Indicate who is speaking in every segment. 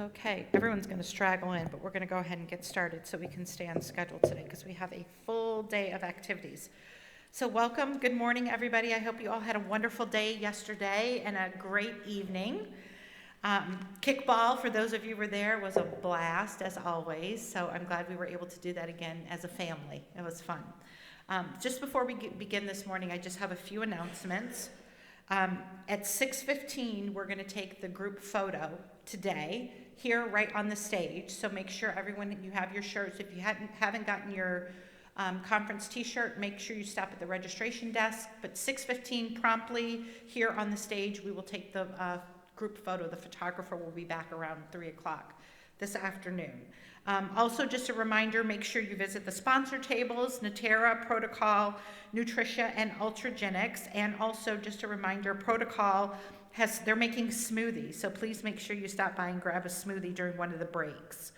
Speaker 1: Okay, everyone's going to straggle in, but we're going to go ahead and get started so we can stay on schedule today because we have a full day of activities. So welcome, good morning everybody. I hope you all had a wonderful day yesterday and a great evening. Kickball, for those of you who were there, was a blast as always, so I'm glad we were able to do that again as a family. It was fun. Just before we begin this morning, I just have a few announcements. At 6:15, we're going to take the group photo today here right on the stage. So make sure everyone, you have your shirts. If you haven't gotten your conference t-shirt, make sure you stop at the registration desk. But 6:15 promptly here on the stage, we will take the group photo. The photographer will be back around 3 o'clock this afternoon. Also, just a reminder, make sure you visit the sponsor tables, Natera, Protocol, Nutritia, and Ultragenics. And also, just a reminder, Protocol they're making smoothies, so please make sure you stop by and grab a smoothie during one of the breaks.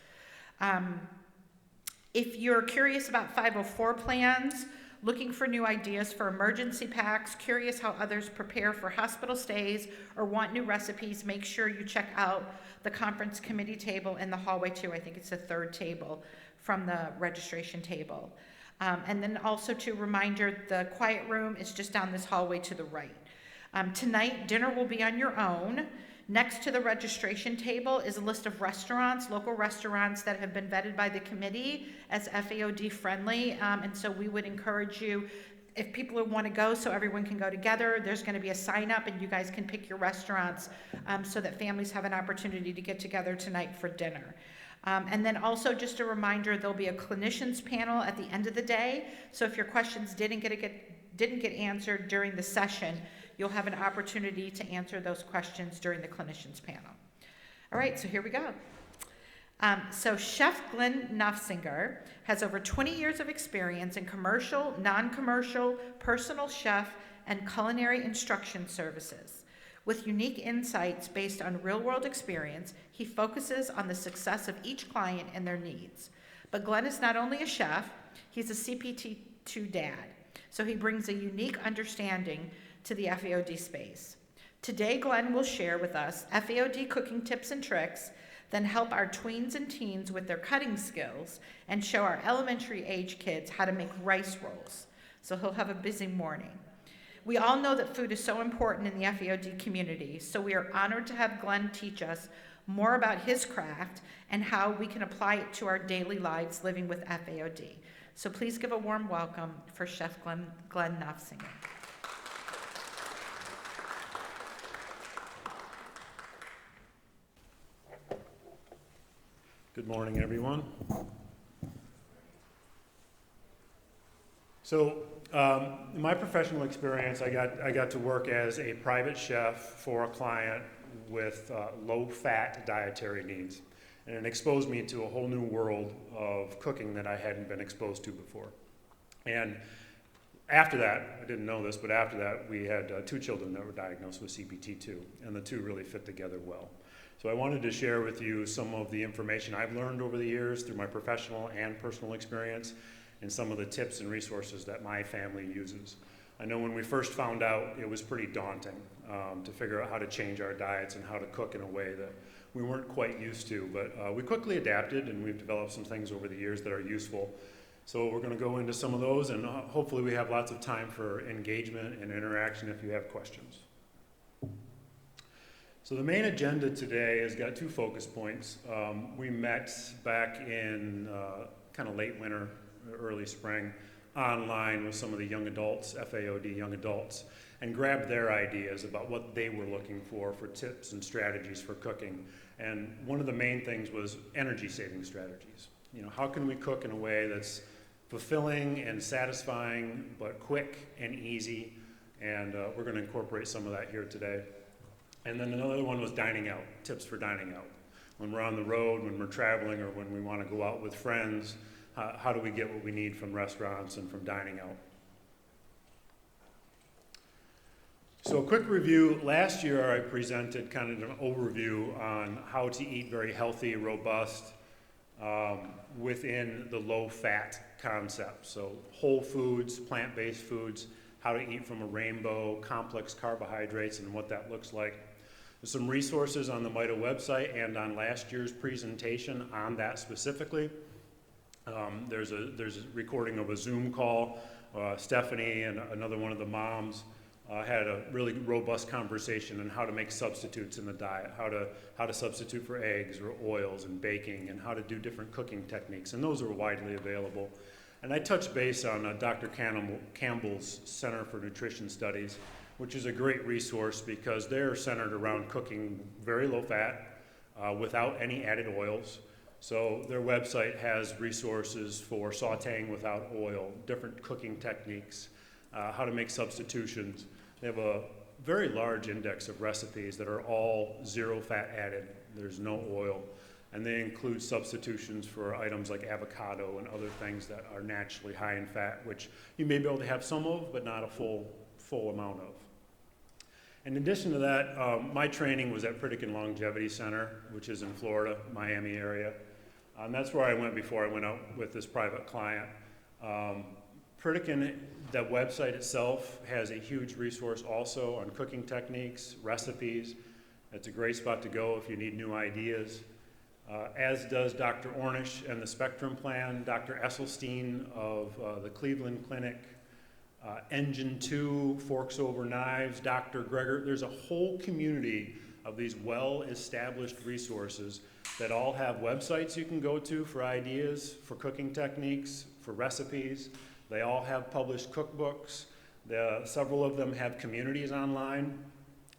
Speaker 1: If you're curious about 504 plans, looking for new ideas for emergency packs, curious how others prepare for hospital stays, or want new recipes, make sure you check out the conference committee table in the hallway too. I think it's the third table from the registration table. And then also to reminder, the quiet room is just down this hallway to the right. Tonight, dinner will be on your own. Next to the registration table is a list of restaurants, local restaurants that have been vetted by the committee as FAOD friendly. And so we would encourage you, if people want to go so everyone can go together, there's going to be a sign up and you guys can pick your restaurants so that families have an opportunity to get together tonight for dinner. And then also just a reminder, there'll be a clinicians panel at the end of the day. So if your questions didn't get answered during the session, you'll have an opportunity to answer those questions during the clinicians panel. All right, so here we go. So Chef Glenn Noffsinger has over 20 years of experience in commercial, non-commercial, personal chef, and culinary instruction services. With unique insights based on real-world experience, he focuses on the success of each client and their needs. But Glenn is not only a chef, he's a CPT2 dad. So he brings a unique understanding to the FAOD space. Today, Glenn will share with us FAOD cooking tips and tricks, then help our tweens and teens with their cutting skills, and show our elementary age kids how to make rice rolls. So he'll have a busy morning. We all know that food is so important in the FAOD community, so we are honored to have Glenn teach us more about his craft and how we can apply it to our daily lives living with FAOD. So please give a warm welcome for Chef Glenn Noffsinger.
Speaker 2: Good morning, everyone. So, in my professional experience, I got to work as a private chef for a client with low-fat dietary needs, and it exposed me to a whole new world of cooking that I hadn't been exposed to before. And after that, I didn't know this, but after that, we had 2 children that were diagnosed with CPT2, and the two really fit together well. So I wanted to share with you some of the information I've learned over the years through my professional and personal experience, and some of the tips and resources that my family uses. I know when we first found out, it was pretty daunting to figure out how to change our diets and how to cook in a way that we weren't quite used to, but we quickly adapted, and we've developed some things over the years that are useful. So we're going to go into some of those, and hopefully we have lots of time for engagement and interaction if you have questions. So the main agenda today has got 2 focus points. We met back in kind of late winter, early spring, online with some of the young adults, FAOD young adults, and grabbed their ideas about what they were looking for tips and strategies for cooking. And one of the main things was energy saving strategies. You know, how can we cook in a way that's fulfilling and satisfying, but quick and easy? And we're going to incorporate some of that here today. And then another one was dining out, tips for dining out. When we're on the road, when we're traveling, or when we want to go out with friends, how do we get what we need from restaurants and from dining out? So a quick review. Last year I presented kind of an overview on how to eat very healthy, robust, within the low-fat concept. So whole foods, plant-based foods, how to eat from a rainbow, complex carbohydrates, and what that looks like. There's some resources on the MITA website and on last year's presentation on that specifically. There's a recording of a Zoom call. Stephanie and another one of the moms had a really robust conversation on how to make substitutes in the diet, how to substitute for eggs or oils and baking, and how to do different cooking techniques, and those are widely available. And I touched base on Dr. Campbell's Center for Nutrition Studies, which is a great resource because they're centered around cooking very low fat without any added oils. So their website has resources for sauteing without oil, different cooking techniques, how to make substitutions. They have a very large index of recipes that are all zero fat added. There's no oil. And they include substitutions for items like avocado and other things that are naturally high in fat, which you may be able to have some of, but not a full amount of. In addition to that, my training was at Pritikin Longevity Center, which is in Florida, Miami area. And that's where I went before I went out with this private client. Pritikin, the website itself, has a huge resource also on cooking techniques, recipes. It's a great spot to go if you need new ideas. As does Dr. Ornish and the Spectrum Plan, Dr. Esselstyn of the Cleveland Clinic, Engine 2, Forks Over Knives, Dr. Greger. There's a whole community of these well-established resources that all have websites you can go to for ideas, for cooking techniques, for recipes. They all have published cookbooks. Several of them have communities online.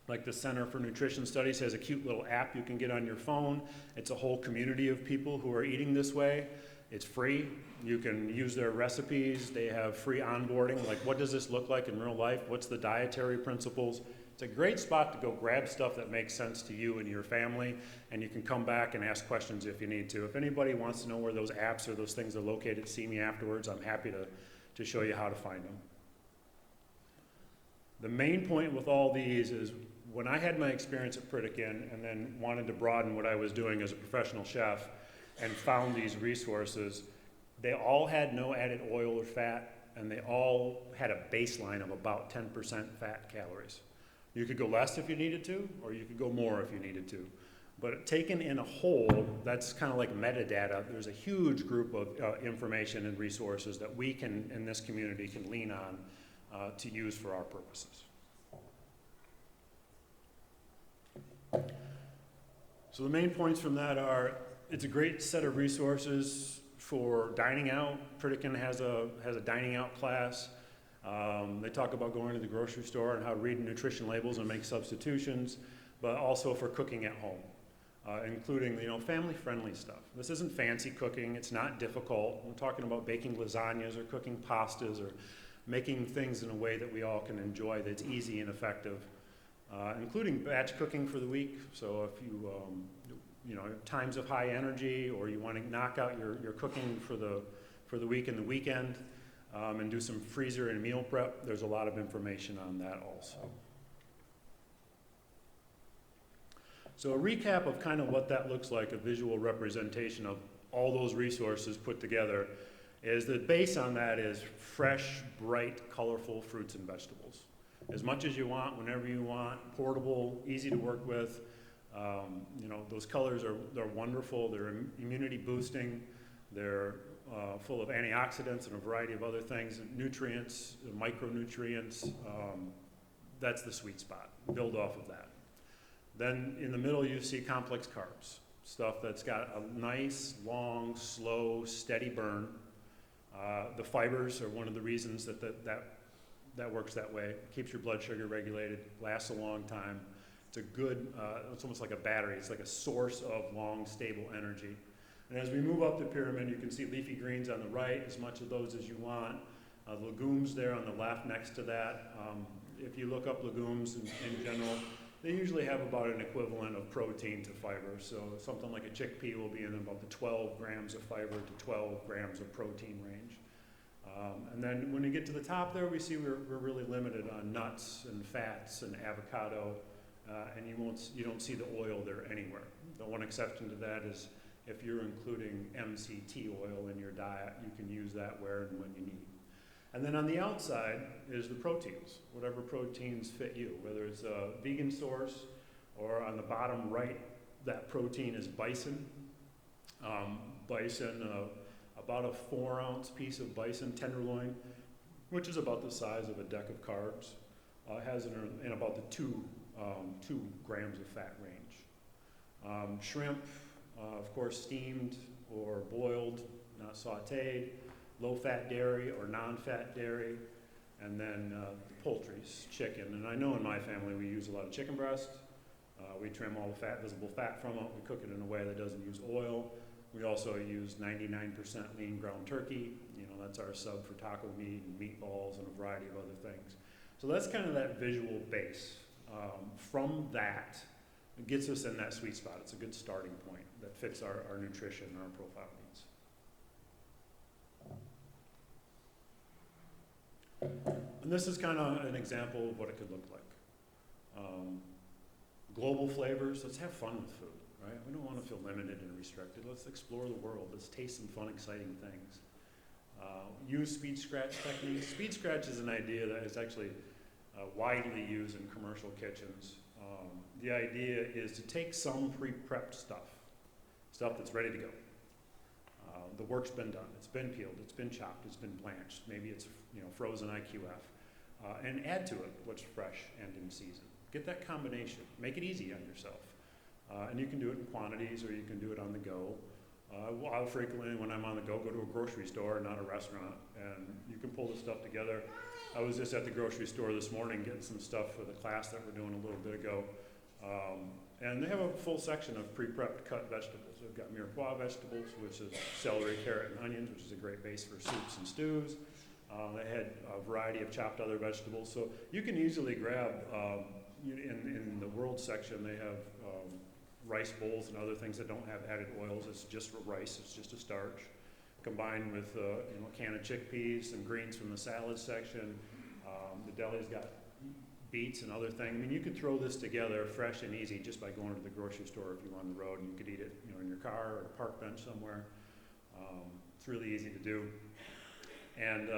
Speaker 2: Like the Center for Nutrition Studies has a cute little app you can get on your phone. It's a whole community of people who are eating this way. It's free. You can use their recipes. They have free onboarding, like what does this look like in real life? What's the dietary principles? It's a great spot to go grab stuff that makes sense to you and your family, and you can come back and ask questions if you need to. If anybody wants to know where those apps or those things are located, see me afterwards. I'm happy to show you how to find them. The main point with all these is when I had my experience at Pritikin and then wanted to broaden what I was doing as a professional chef and found these resources, they all had no added oil or fat, and they all had a baseline of about 10% fat calories. You could go less if you needed to, or you could go more if you needed to. But taken in a whole, that's kind of like metadata. There's a huge group of information and resources that we can, in this community, can lean on to use for our purposes. So the main points from that are, it's a great set of resources for dining out. Pritikin has a dining out class. They talk about going to the grocery store and how to read nutrition labels and make substitutions, but also for cooking at home, including family-friendly stuff. This isn't fancy cooking. It's not difficult. We're talking about baking lasagnas or cooking pastas or making things in a way that we all can enjoy that's easy and effective, including batch cooking for the week. So if you times of high energy, or you want to knock out your cooking for the week and the weekend, and do some freezer and meal prep, there's a lot of information on that also. So a recap of kind of what that looks like, a visual representation of all those resources put together, is the base on that is fresh, bright, colorful fruits and vegetables. As much as you want, whenever you want, portable, easy to work with. Those colors they're wonderful. They're immunity boosting. They're full of antioxidants and a variety of other things, nutrients, micronutrients. That's the sweet spot. Build off of that. Then in the middle you see complex carbs, stuff that's got a nice, long, slow, steady burn. The fibers are one of the reasons that works that way. It keeps your blood sugar regulated, lasts a long time. It's a good, it's almost like a battery. It's like a source of long, stable energy. And as we move up the pyramid, you can see leafy greens on the right, as much of those as you want. Legumes there on the left next to that. If you look up legumes in general, they usually have about an equivalent of protein to fiber. So something like a chickpea will be in about the 12 grams of fiber to 12 grams of protein range. And then when you get to the top there, we see we're really limited on nuts and fats and avocado, and you don't see the oil there anywhere. The one exception to that is if you're including MCT oil in your diet, you can use that where and when you need. And then on the outside is the proteins, whatever proteins fit you, whether it's a vegan source Or on the bottom right, that protein is bison. About a 4-ounce piece of bison tenderloin, which is about the size of a deck of cards, has in about the 2 grams of fat range. Shrimp, of course, steamed or boiled, not sauteed, low-fat dairy or non-fat dairy, and then poultry, chicken. And I know in my family we use a lot of chicken breast. We trim all the visible fat from it. We cook it in a way that doesn't use oil. We also use 99% lean ground turkey. That's our sub for taco meat and meatballs and a variety of other things. So that's kind of that visual base. From that, it gets us in that sweet spot. It's a good starting point that fits our nutrition and our profile needs. And this is kind of an example of what it could look like. Global flavors, let's have fun with food, right? We don't want to feel limited and restricted. Let's explore the world. Let's taste some fun, exciting things. Use speed scratch techniques. Speed scratch is an idea that is actually widely used in commercial kitchens. The idea is to take some pre-prepped stuff that's ready to go. The work's been done. It's been peeled. It's been chopped. It's been blanched. Maybe it's frozen IQF, and add to it what's fresh and in season. Get that combination. Make it easy on yourself. And you can do it in quantities, or you can do it on the go. I'll frequently, when I'm on the go to a grocery store, not a restaurant, and you can pull this stuff together. I was just at the grocery store this morning getting some stuff for the class that we're doing a little bit ago. And they have a full section of pre-prepped cut vegetables. They've got mirepoix vegetables, which is celery, carrot, and onions, which is a great base for soups and stews. They had a variety of chopped other vegetables. So you can easily grab, in the world section, they have rice bowls and other things that don't have added oils. It's just rice, it's just a starch. Combined with a can of chickpeas and greens from the salad section. The deli's got beets and other things. I mean, you could throw this together fresh and easy just by going to the grocery store if you're on the road, and you could eat it in your car or a park bench somewhere. It's really easy to do. And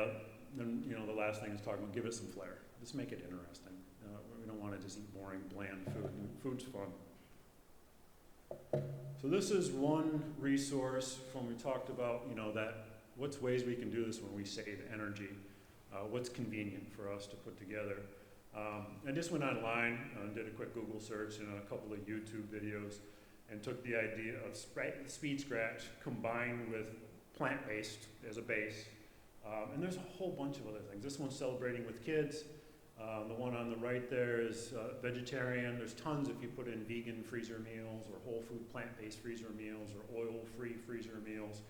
Speaker 2: then the last thing is talking about give it some flair. Just make it interesting. We don't want to just eat boring, bland food. Food's fun. So this is one resource when we talked about, that what's ways we can do this when we save energy, what's convenient for us to put together. I just went online and did a quick Google search and a couple of YouTube videos and took the idea of speed scratch combined with plant-based as a base. And there's a whole bunch of other things. This one's celebrating with kids. The one on the right there is vegetarian. There's tons if you put in vegan freezer meals or whole food plant-based freezer meals or oil-free freezer meals.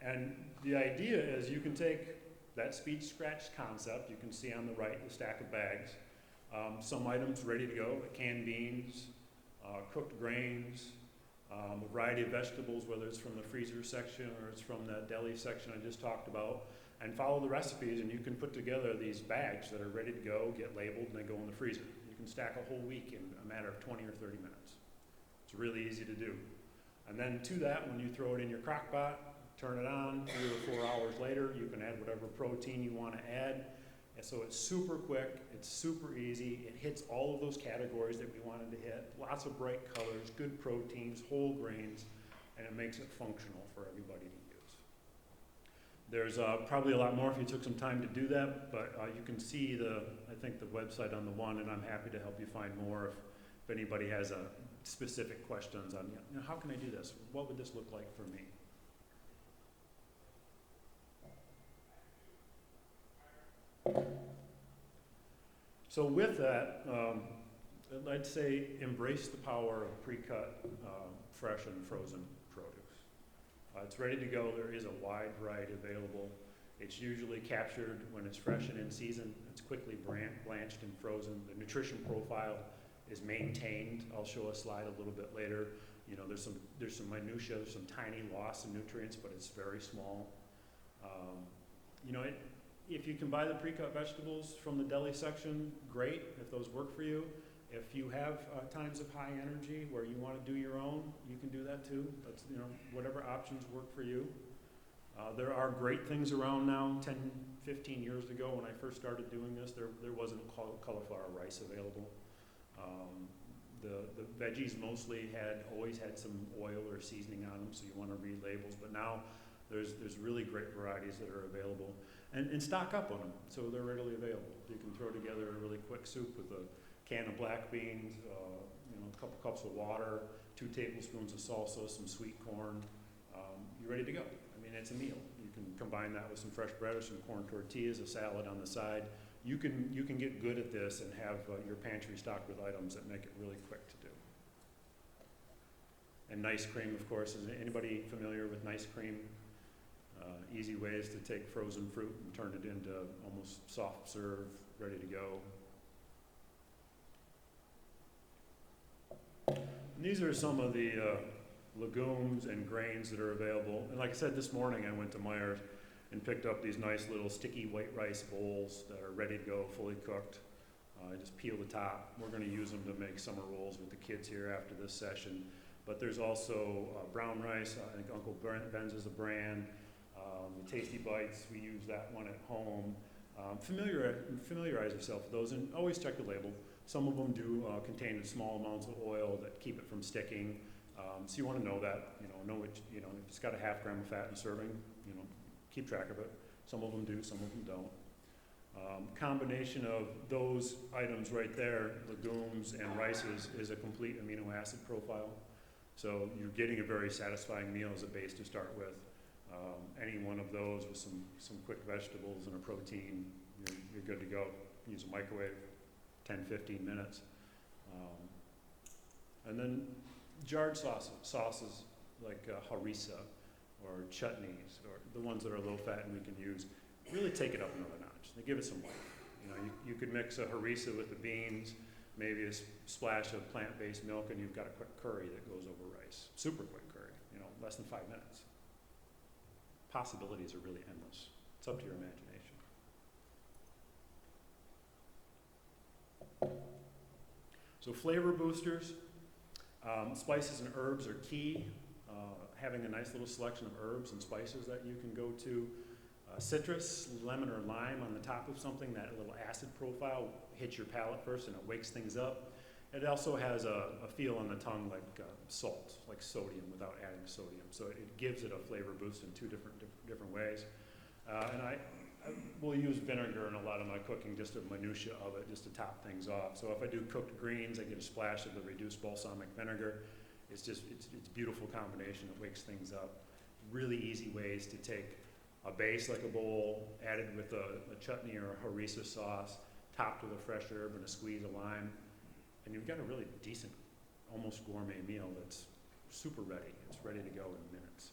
Speaker 2: And the idea is you can take that speed scratch concept. You can see on the right the stack of bags. Some items ready to go, canned beans, cooked grains, a variety of vegetables, whether it's from the freezer section or it's from the deli section I just talked about. And follow the recipes, and you can put together these bags that are ready to go, get labeled, and they go in the freezer. You can stack a whole week in a matter of 20 or 30 minutes. It's really easy to do. And then to that, when you throw it in your crock pot, turn it on, 3 or 4 hours later, you can add whatever protein you want to add. And so it's super quick, it's super easy, it hits all of those categories that we wanted to hit. Lots of bright colors, good proteins, whole grains, and it makes it functional for everybody to use. There's probably a lot more if you took some time to do that, but you can see the website on the one, and I'm happy to help you find more if anybody has specific questions on, how can I do this? What would this look like for me? So with that, I'd say embrace the power of pre-cut, fresh and frozen produce. It's ready to go. There is a wide variety available. It's usually captured when it's fresh and in season. It's quickly blanched and frozen. The nutrition profile is maintained. I'll show a slide a little bit later. There's some minutia, there's some tiny loss in nutrients, but it's very small. If you can buy the pre-cut vegetables from the deli section, great, if those work for you. If you have times of high energy where you want to do your own, you can do that too. That's, whatever options work for you. There are great things around now. 10, 15 years ago when I first started doing this, there wasn't cauliflower rice available. The veggies mostly always had some oil or seasoning on them, so you want to read labels. But now there's really great varieties that are available, and stock up on them so they're readily available. You can throw together a really quick soup with a can of black beans, a couple cups of water, 2 tablespoons of salsa, some sweet corn. You're ready to go. I mean, it's a meal. You can combine that with some fresh bread or some corn tortillas, a salad on the side. You can get good at this and have your pantry stocked with items that make it really quick to do. And nice cream, of course. Is anybody familiar with nice cream? Easy ways to take frozen fruit and turn it into almost soft serve, ready to go. And these are some of the legumes and grains that are available. And like I said, this morning I went to Meijer's and picked up these nice little sticky white rice bowls that are ready to go, fully cooked. I just peel the top. We're going to use them to make summer rolls with the kids here after this session. But there's also brown rice. I think Uncle Ben's is a brand. The Tasty Bites, we use that one at home. Familiarize yourself with those, and always check the label. Some of them do contain small amounts of oil that keep it from sticking. So you want to know that, know what, if it's got a half gram of fat in a serving, keep track of it. Some of them do, some of them don't. Combination of those items right there, legumes and rices, is a complete amino acid profile. So you're getting a very satisfying meal as a base to start with. Any one of those with some quick vegetables and a protein, you're good to go. Use a microwave, 10-15 minutes. And then jarred sauces like harissa or chutneys, or the ones that are low fat and we can use, really take it up another notch. They give it some life. You could mix a harissa with the beans, maybe a splash of plant-based milk, and you've got a quick curry that goes over rice. Super quick curry, less than 5 minutes. Possibilities are really endless. It's up to your imagination. So flavor boosters, spices and herbs are key. Having a nice little selection of herbs and spices that you can go to. Citrus, lemon or lime on the top of something, that little acid profile hits your palate first and it wakes things up. It also has a feel on the tongue like salt, like sodium, without adding sodium. So it gives it a flavor boost in 2 different ways. And I will use vinegar in a lot of my cooking, just a minutia of it, just to top things off. So if I do cooked greens, I get a splash of the reduced balsamic vinegar. It's a beautiful combination. It wakes things up. Really easy ways to take a base like a bowl, added with a chutney or a harissa sauce, topped with a fresh herb and a squeeze of lime. And you've got a really decent, almost gourmet meal that's super ready. It's ready to go in minutes.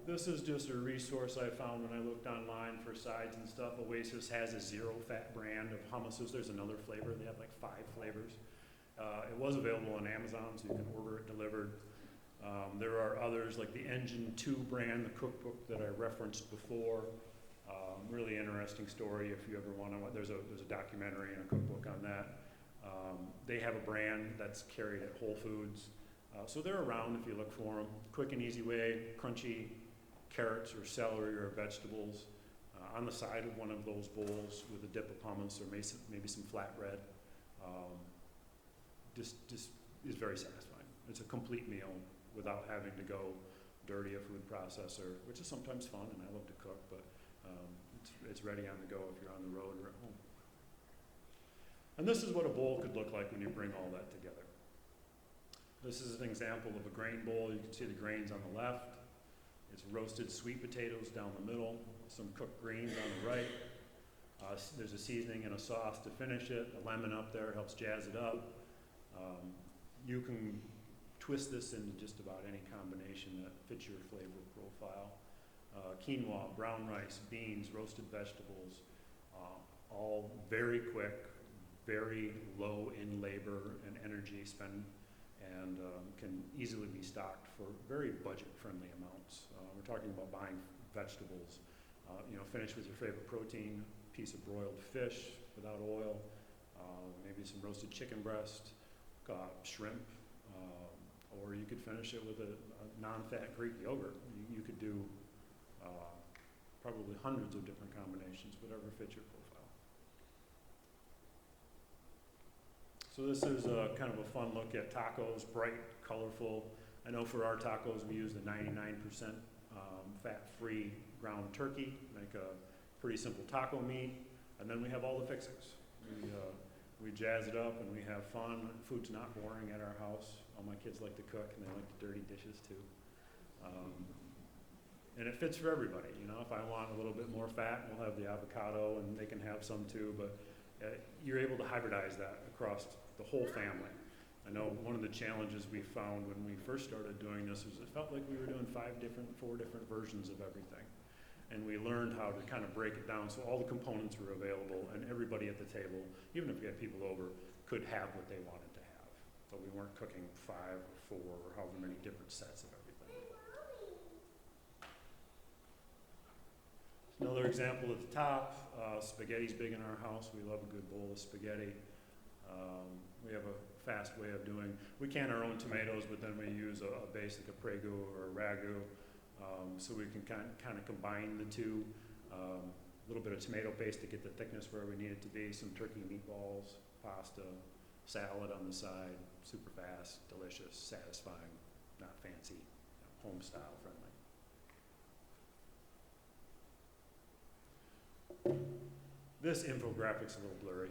Speaker 2: This is just a resource I found when I looked online for sides and stuff. Oasis has a zero-fat brand of hummuses. There's another flavor. They have like 5 flavors. It was available on Amazon, so you can order it delivered. There are others like the Engine 2 brand, the cookbook that I referenced before. Really interesting story if you ever want to. There's a documentary and a cookbook on that. They have a brand that's carried at Whole Foods. So they're around if you look for them. Quick and easy way, crunchy carrots or celery or vegetables on the side of one of those bowls with a dip of hummus or maybe some flatbread. Just is very satisfying. It's a complete meal without having to go dirty a food processor, which is sometimes fun, and I love to cook, but it's ready on the go if you're on the road or at home. And this is what a bowl could look like when you bring all that together. This is an example of a grain bowl. You can see the grains on the left. It's roasted sweet potatoes down the middle, some cooked greens on the right. There's a seasoning and a sauce to finish it. A lemon up there helps jazz it up. You can twist this into just about any combination that fits your flavor profile. Quinoa, brown rice, beans, roasted vegetables, all very quick, very low in labor and energy spend, and can easily be stocked for very budget-friendly amounts. We're talking about buying vegetables, finish with your favorite protein, piece of broiled fish without oil, maybe some roasted chicken breast, shrimp, or you could finish it with a non-fat Greek yogurt. You could do probably hundreds of different combinations, whatever fits your profile. So this is a kind of a fun look at tacos, bright, colorful. I know for our tacos we use the 99% fat-free ground turkey, make a pretty simple taco meat, and then we have all the fixings. We jazz it up and we have fun. Food's not boring at our house. All my kids like to cook and they like the dirty dishes too. And it fits for everybody. You know, if I want a little bit more fat, we'll have the avocado and they can have some too, but you're able to hybridize that across the whole family. I know one of the challenges we found when we first started doing this was it felt like we were doing 4 different versions of everything. And we learned how to kind of break it down so all the components were available and everybody at the table, even if we had people over, could have what they wanted to have. So we weren't cooking 5 or 4 or however many different sets of everything. Another example at the top, spaghetti's big in our house. We love a good bowl of spaghetti. We have a fast way of doing, we can our own tomatoes, but then we use a basic, a prego or a ragu. So we can kind of combine the two. A little bit of tomato paste to get the thickness where we need it to be, some turkey meatballs, pasta, salad on the side, super fast, delicious, satisfying, not fancy, home style friendly. This infographic's a little blurry.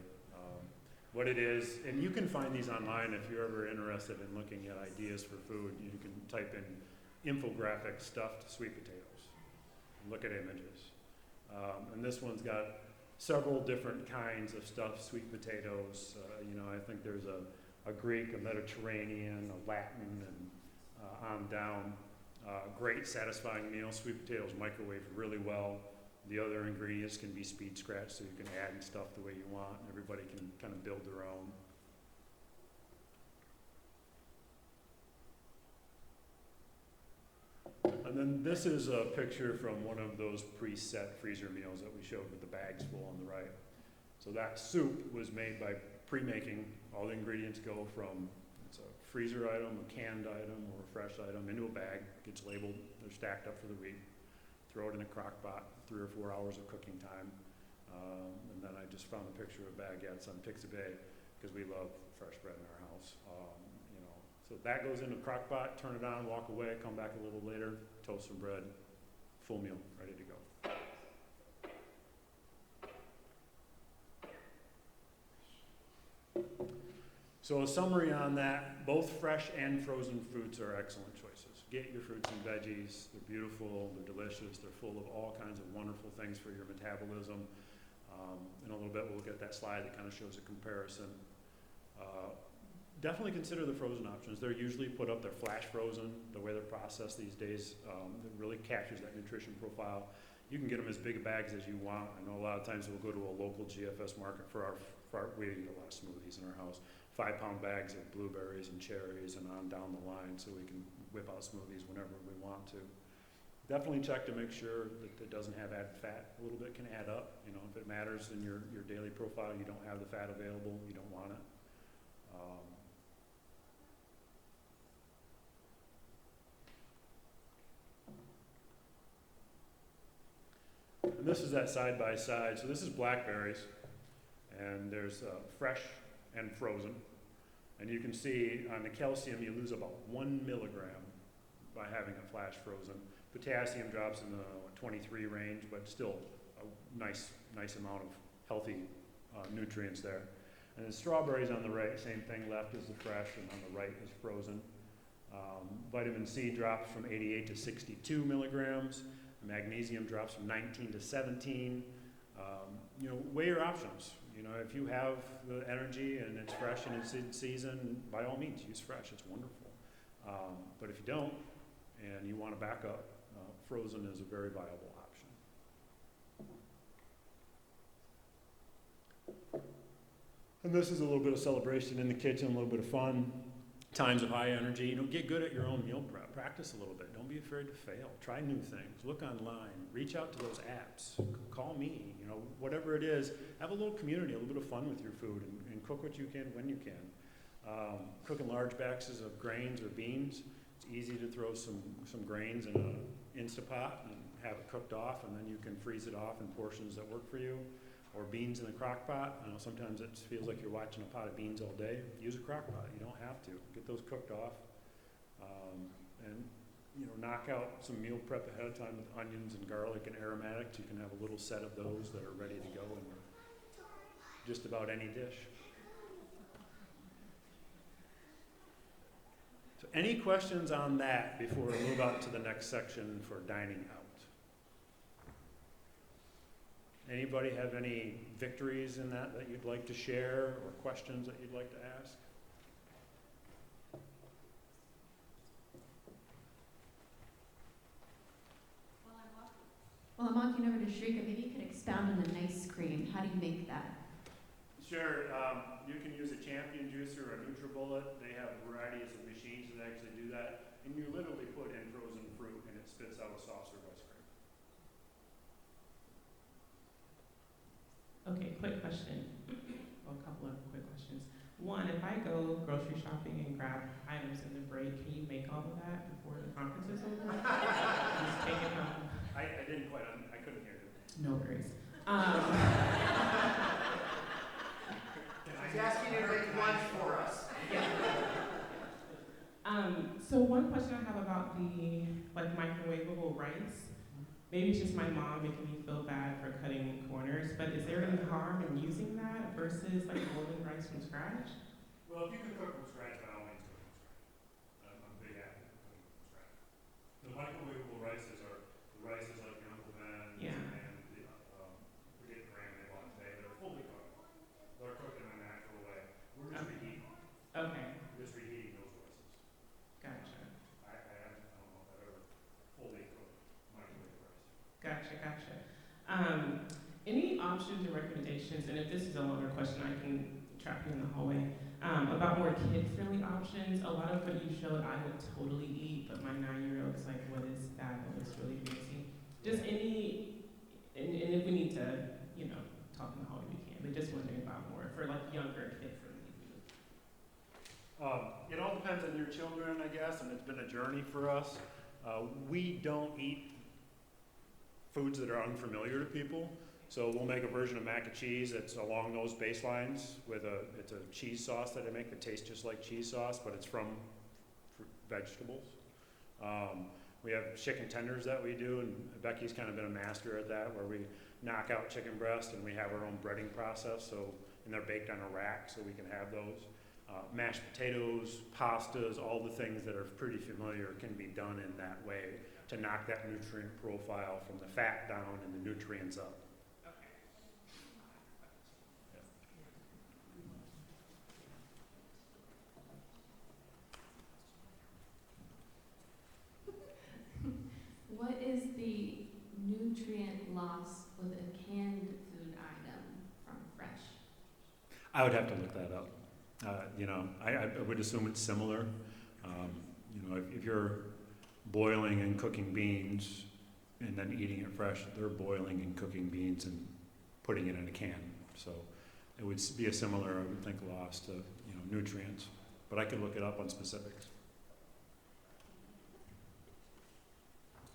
Speaker 2: What it is, and you can find these online if you're ever interested in looking at ideas for food. You can type in infographic stuffed sweet potatoes. Look at images. And this one's got several different kinds of stuffed sweet potatoes. You know, I think there's a Greek, a Mediterranean, a Latin, and on down. Great satisfying meal. Sweet potatoes microwave really well. The other ingredients can be speed scratched, so you can add and stuff the way you want. Everybody can kind of build their own. And then this is a picture from one of those preset freezer meals that we showed with the bags full on the right. So that soup was made by pre-making. All the ingredients go from, it's a freezer item, a canned item, or a fresh item into a bag, gets labeled, they're stacked up for the week. Throw it in a crock pot, 3 or 4 hours of cooking time. And then I just found a picture of baguettes on Pixabay because we love fresh bread in our house. You know, so that goes in a crock pot, turn it on, walk away, come back a little later, toast some bread, full meal, ready to go. So a summary on that, both fresh and frozen fruits are excellent choices. Get your fruits and veggies. They're beautiful, they're delicious, they're full of all kinds of wonderful things for your metabolism. In a little bit, we'll look at that slide that kind of shows a comparison. Definitely consider the frozen options. They're usually put up, they're flash frozen. The way they're processed these days, it really captures that nutrition profile. You can get them as big bags as you want. I know a lot of times we'll go to a local GFS market we eat a lot of smoothies in our house. 5-pound bags of blueberries and cherries and on down the line, so we can whip out smoothies whenever we want to. Definitely check to make sure that it doesn't have added fat. A little bit can add up. You know, if it matters in your daily profile, you don't have the fat available, you don't want it. And this is that side by side. So this is blackberries, and there's fresh and frozen. And you can see on the calcium you lose about 1 milligram by having it flash frozen. Potassium drops in the 23 range, but still a nice amount of healthy nutrients there. And then strawberries on the right, same thing, left is the fresh and on the right is frozen. Vitamin C drops from 88 to 62 milligrams. Magnesium drops from 19 to 17. You know, weigh your options. You know, if you have the energy and it's fresh and it's in season, by all means, use fresh. It's wonderful. But if you don't and you want to back up, frozen is a very viable option. And this is a little bit of celebration in the kitchen, a little bit of fun. Times of high energy. You know, get good at your own meal prep. Practice a little bit. Don't be afraid to fail. Try new things. Look online. Reach out to those apps. Call me. You know, whatever it is, have a little community, a little bit of fun with your food, and cook what you can when you can. Cooking large batches of grains or beans. It's easy to throw some grains in an Instapot and have it cooked off, and then you can freeze it off in portions that work for you. Or beans in a crock pot. I know sometimes it feels like you're watching a pot of beans all day. Use a crock pot. You don't have to. Get those cooked off. And knock out some meal prep ahead of time with onions and garlic and aromatics. You can have a little set of those that are ready to go in just about any dish. So any questions on that before we move on to the next section for dining out? Anybody have any victories in that you'd like to share or questions that you'd like to ask?
Speaker 3: Well, I'm walking over to Shrika. Maybe you could expound on the nice cream. How do you make that?
Speaker 2: Sure. You can use a Champion juicer or a NutriBullet. They have varieties of machines that actually do that. And you literally put in frozen fruit and it spits out a soft serve ice cream.
Speaker 4: Okay, quick question. Well, a couple of quick questions. One, if I go grocery shopping and grab items in the break, can you make all of that before the conference is over? Just take it home.
Speaker 2: I didn't quite, I couldn't hear you.
Speaker 4: No worries.
Speaker 5: He's asking you to make lunch for us.
Speaker 4: Yeah. So one question I have about the microwavable rice. Maybe it's just my mom making me feel bad for cutting corners, but is there any harm in using that versus boiling rice from scratch?
Speaker 2: Well, if you can cook from scratch, by all means cook from scratch. I'm a big advocate of cooking from scratch. The microwavable rices are the rices like your Uncle Ben's
Speaker 4: Yeah.
Speaker 2: and the, forget the brand they bought today, they're fully cooked. They're cooked in a natural way. We're just reheating.
Speaker 4: Okay,
Speaker 2: We're just reheating those rices.
Speaker 4: gotcha.
Speaker 2: I don't know if I've ever fully cooked microwave rice.
Speaker 4: Gotcha. Any options or recommendations, and if this is a longer question, I can trap you in the hallway, about more kid-friendly options? A lot of what you showed I would totally eat, but my 9-year-old's like, what is that? That looks really fancy. Just any, and if we need to, talk in the hallway, we can, but just wondering about more for younger kid-friendly food.
Speaker 2: It all depends on your children, I guess, and it's been a journey for us. We don't eat foods that are unfamiliar to people, so we'll make a version of mac and cheese that's along those baselines it's a cheese sauce that I make that tastes just like cheese sauce, but it's from vegetables. We have chicken tenders that we do, and Becky's kind of been a master at that, where we knock out chicken breast and we have our own breading process, and they're baked on a rack so we can have those. Mashed potatoes, pastas, all the things that are pretty familiar can be done in that way to knock that nutrient profile from the fat down and the nutrients up.
Speaker 3: What is the nutrient loss with a canned food item from fresh?
Speaker 2: I would have to look that up. I would assume it's similar. If you're boiling and cooking beans and then eating it fresh, they're boiling and cooking beans and putting it in a can. So it would be a similar, I would think, loss to nutrients. But I could look it up on specifics.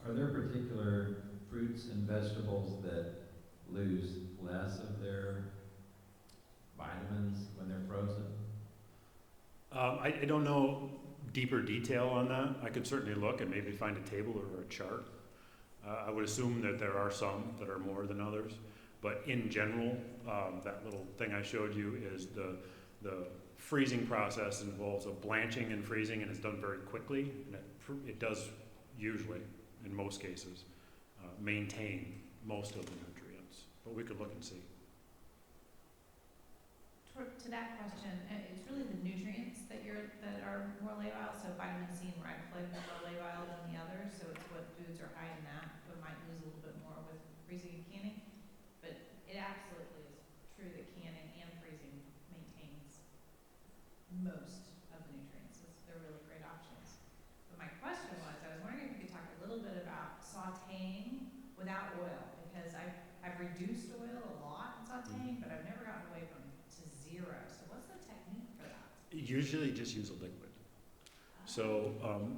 Speaker 6: Are there particular fruits and vegetables that lose less of their vitamins when they're frozen?
Speaker 2: I don't know deeper detail on that. I could certainly look and maybe find a table or a chart. I would assume that there are some that are more than others, but in general, that little thing I showed you is the freezing process involves a blanching and freezing, and it's done very quickly, and it does usually, in most cases, maintain most of the nutrients, but we could look and see.
Speaker 7: To that question, it's really the nutrients that are more labile. So vitamin C and riboflavin are more labile than the others. So it's what foods are high in that, but might lose a little bit more with freezing and canning. But it absolutely is true that canning and freezing maintains most of the nutrients. They're really great options. But my question was, I was wondering if you could talk a little bit about sautéing without oil, because I've reduced oil a lot in sautéing, but I've never gotten away from to zero. So what's the technique for that?
Speaker 2: Usually just use a liquid. So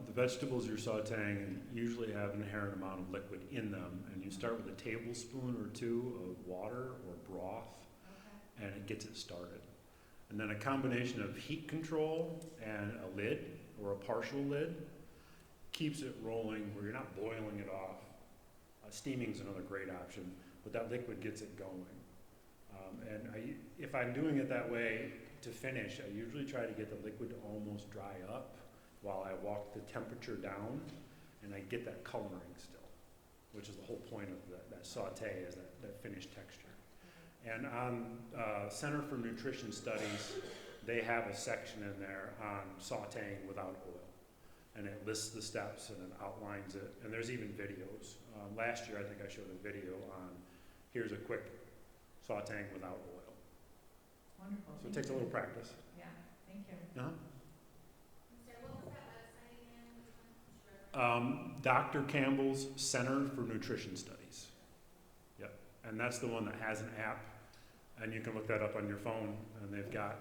Speaker 2: the vegetables you're sauteing usually have an inherent amount of liquid in them, and you start with a tablespoon or two of water or broth,
Speaker 7: Okay.
Speaker 2: and it gets it started. And then a combination of heat control and a lid or a partial lid keeps it rolling where you're not boiling it off. Steaming's another great option, but that liquid gets it going. If I'm doing it that way to finish, I usually try to get the liquid to almost dry up while I walk the temperature down, and I get that coloring still, which is the whole point of that saute, is that finished texture. And on Center for Nutrition Studies, they have a section in there on sauteing without oil. And it lists the steps and it outlines it. And there's even videos. Last year, I think I showed a video on, here's a quick sauteing without oil.
Speaker 7: Wonderful.
Speaker 2: So it takes a little practice.
Speaker 7: Yeah, thank you.
Speaker 2: Uh-huh.
Speaker 8: So what was that website again?
Speaker 2: Dr. Campbell's Center for Nutrition Studies. Yep. And that's the one that has an app. And you can look that up on your phone, and they've got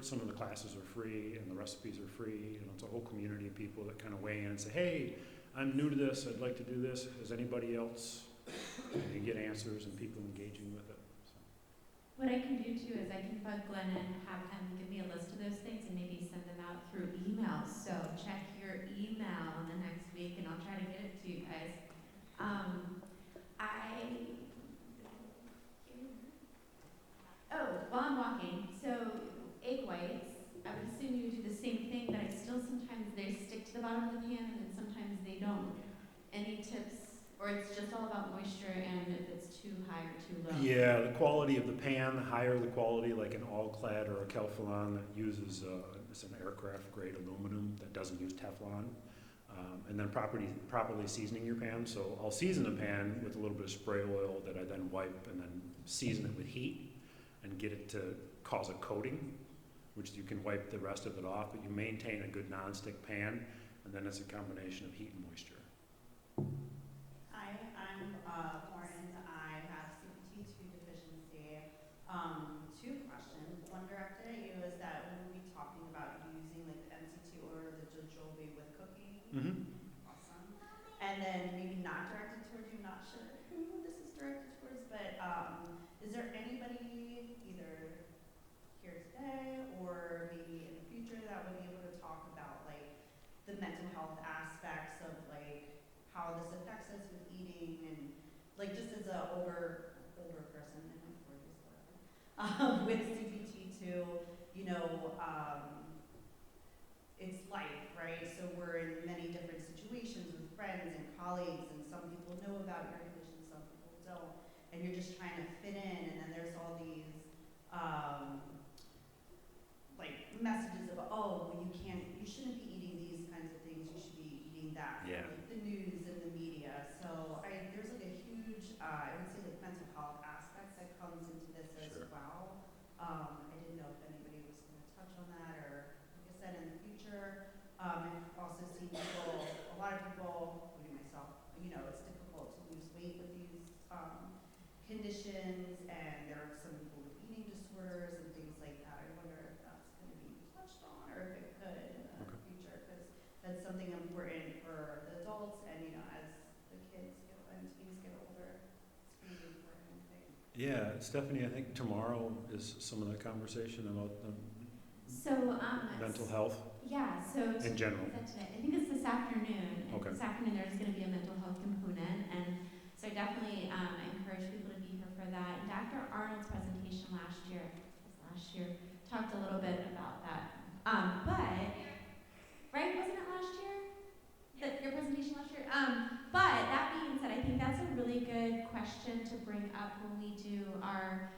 Speaker 2: some of the classes are free, and the recipes are free, and it's a whole community of people that kind of weigh in and say, hey, I'm new to this, I'd like to do this, is anybody else? And you get answers and people engaging with it. So.
Speaker 9: What I can do too is I can bug Glenn and have him give me a list of those things and maybe send them out through email. So check your email in the next week and I'll try to get it to you guys. While I'm walking, so egg whites, I would assume you do the same thing, but I still sometimes they stick to the bottom of the pan and sometimes they don't. Any tips? Or it's just all about moisture and if it's too high or too low?
Speaker 2: Yeah, the quality of the pan, the higher the quality, like an all-clad or a Kelphalon that uses it's an aircraft-grade aluminum that doesn't use Teflon. And then properly seasoning your pan. So I'll season a pan with a little bit of spray oil that I then wipe and then season it with heat and get it to cause a coating, which you can wipe the rest of it off, but you maintain a good nonstick pan, and then it's a combination of heat and moisture.
Speaker 10: Hi, I'm Lauren. I have CPT2 deficiency. Two questions. One directed at you is that we will be talking about using like the MC2 or the jojoba with cooking.
Speaker 2: Mm-hmm.
Speaker 10: Awesome. And then maybe not directed towards you, not sure who this is directed towards, but is there anybody either here today or maybe in the future that would be able to talk about like the mental health aspects of like how this affects us with eating and like just as an older person in my 40s, with CPT2, you know, it's life, right? So we're in many different situations with friends and colleagues, and some people know about your condition, some people don't, and you're just trying to fit in, and then there's all these like messages of, oh, well, you shouldn't be eating these kinds of things, you should be eating that.
Speaker 2: Yeah.
Speaker 10: Like the news and the media. So there's like a huge, I would say like mental health aspect that comes into this as
Speaker 2: Sure.
Speaker 10: well. I didn't know if anybody was going to touch on that or, like I said, in the future. I've also seen people, a lot of people, including myself, you know, it's difficult to lose weight with these conditions, and there are some people with eating disorders and things like that. I wonder if that's going to be touched on or if it could in the future, because that's something important for the adults and, you know, as the kids and teens get older, it's going to be important, I think.
Speaker 2: Yeah, Stephanie, I think tomorrow is some of the conversation about mental health
Speaker 9: Yeah, so
Speaker 2: in general.
Speaker 9: today, I think it's this afternoon. And
Speaker 2: Okay.
Speaker 9: This afternoon there's going to be a mental health component, and so I definitely encourage people to be here for that. And Dr. Arnold's presentation last year talked a little bit about that. But right, wasn't it last year? Your presentation last year? But that being said, I think that's a really good question to bring up when we do our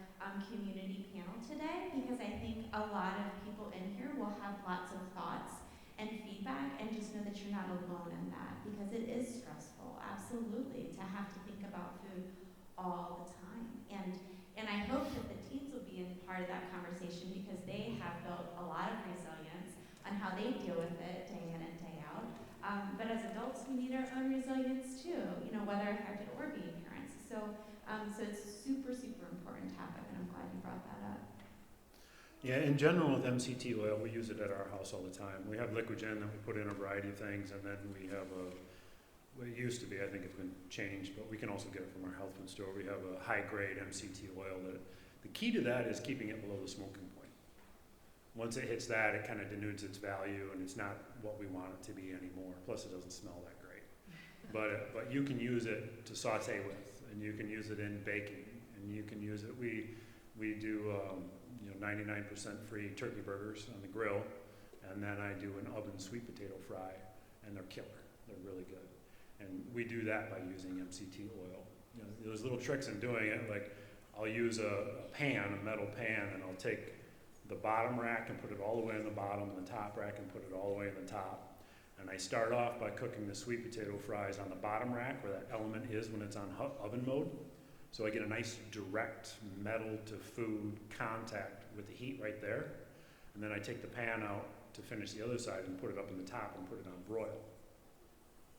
Speaker 9: community panel today, because I think a lot of people in here will have lots of thoughts and feedback, and just know that you're not alone in that, because it is stressful, absolutely, to have to think about food all the time. And I hope that the teens will be in part of that conversation, because they have built a lot of resilience on how they deal with it day in and day out. But as adults, we need our own resilience too, you know, whether affected or being parents. So it's a super, super important topic, and I'm glad you brought that up.
Speaker 2: Yeah, in general with MCT oil, we use it at our house all the time. We have Liquigen that we put in a variety of things, and then we have well, it used to be, I think it's been changed, but we can also get it from our health food store. We have a high-grade MCT oil that, the key to that is keeping it below the smoking point. Once it hits that, it kind of denudes its value, and it's not what we want it to be anymore. Plus, it doesn't smell that great. But you can use it to saute with, and you can use it in baking, and you can use it. We do 99% free turkey burgers on the grill, and then I do an oven sweet potato fry, and they're killer. They're really good. And we do that by using MCT oil. You know, there's little tricks in doing it, like I'll use a metal pan, and I'll take the bottom rack and put it all the way in the bottom, and the top rack and put it all the way in the top. And I start off by cooking the sweet potato fries on the bottom rack where that element is when it's on oven mode. So I get a nice direct metal to food contact with the heat right there. And then I take the pan out to finish the other side and put it up in the top and put it on broil.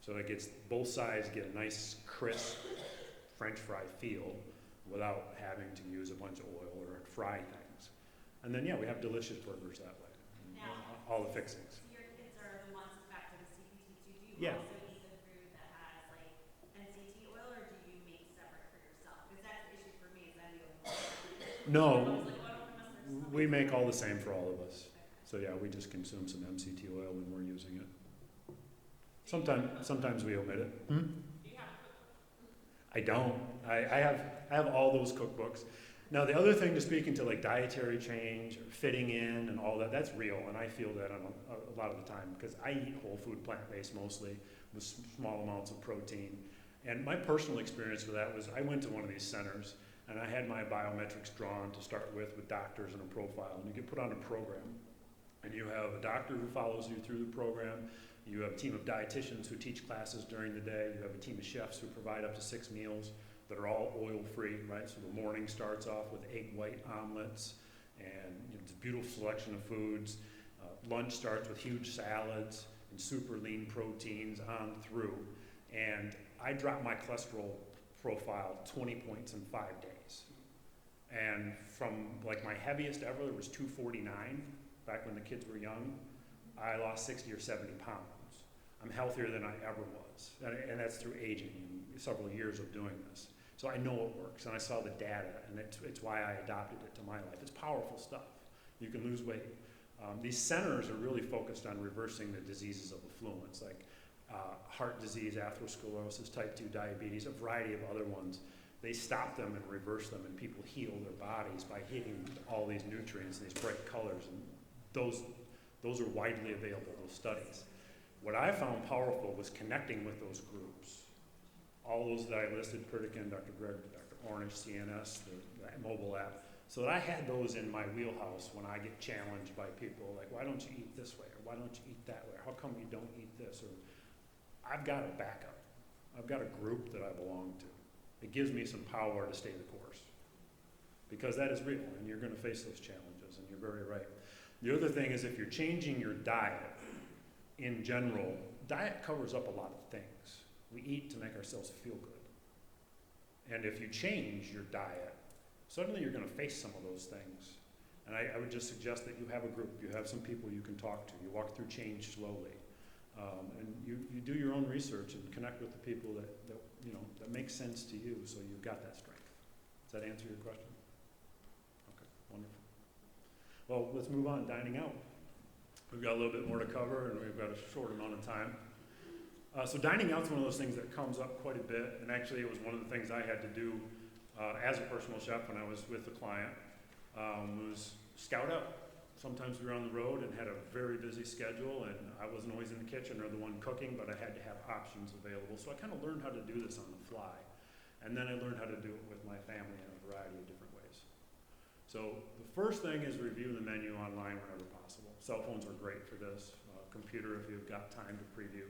Speaker 2: So it gets, both sides get a nice crisp French fry feel without having to use a bunch of oil or fry things. And then, yeah, we have delicious burgers that way.
Speaker 10: Now,
Speaker 2: all the fixings.
Speaker 10: So your kids are the ones back to the CPT2. Do you
Speaker 2: Yeah.
Speaker 10: also eat the food that has like MCT oil, or do you make separate for yourself? Because that's the issue for me. Is I'm the only one.
Speaker 2: No,
Speaker 10: I was like, well, I don't know.
Speaker 2: we make all the same for all of us. So yeah, we just consume some MCT oil when we're using it. Sometimes we omit it. I don't. I have all those cookbooks. Now the other thing, to speak into like dietary change or fitting in and all that, that's real, and I feel that on a lot of the time because I eat whole food, plant-based mostly, with small amounts of protein. And my personal experience with that was I went to one of these centers and I had my biometrics drawn to start with doctors and a profile, and you get put on a program. And you have a doctor who follows you through the program. You have a team of dietitians who teach classes during the day. You have a team of chefs who provide up to 6 meals that are all oil-free, right? So the morning starts off with egg white omelets and it's a beautiful selection of foods. Lunch starts with huge salads and super lean proteins on through. And I dropped my cholesterol profile 20 points in 5 days. And from like my heaviest ever, it was 249 back when the kids were young. I lost 60 or 70 pounds. I'm healthier than I ever was. And that's through aging and several years of doing this. So I know it works, and I saw the data, and it's why I adopted it to my life. It's powerful stuff. You can lose weight. These centers are really focused on reversing the diseases of affluence, like heart disease, atherosclerosis, type 2 diabetes, a variety of other ones. They stop them and reverse them, and people heal their bodies by hitting all these nutrients and these bright colors. And those are widely available, those studies. What I found powerful was connecting with those groups. All those that I listed, Pritikin, Dr. Greg, Dr. Ornish, CNS, the mobile app, so that I had those in my wheelhouse when I get challenged by people like, why don't you eat this way, or why don't you eat that way, or how come you don't eat this, or I've got a backup. I've got a group that I belong to. It gives me some power to stay the course, because that is real, and you're going to face those challenges, and you're very right. The other thing is, if you're changing your diet, in general, diet covers up a lot of things. We eat to make ourselves feel good. And if you change your diet, suddenly you're going to face some of those things. And I would just suggest that you have a group, you have some people you can talk to, you walk through change slowly. And you do your own research and connect with the people that make sense to you, so you've got that strength. Does that answer your question? Okay, wonderful. Well, let's move on, dining out. We've got a little bit more to cover, and we've got a short amount of time. So dining out's one of those things that comes up quite a bit, and actually it was one of the things I had to do as a personal chef when I was with a client, was scout out. Sometimes we were on the road and had a very busy schedule, and I wasn't always in the kitchen or the one cooking, but I had to have options available. So I kind of learned how to do this on the fly. And then I learned how to do it with my family in a variety of different ways. So the first thing is review the menu online whenever possible. Cell phones are great for this. Computer if you've got time to preview.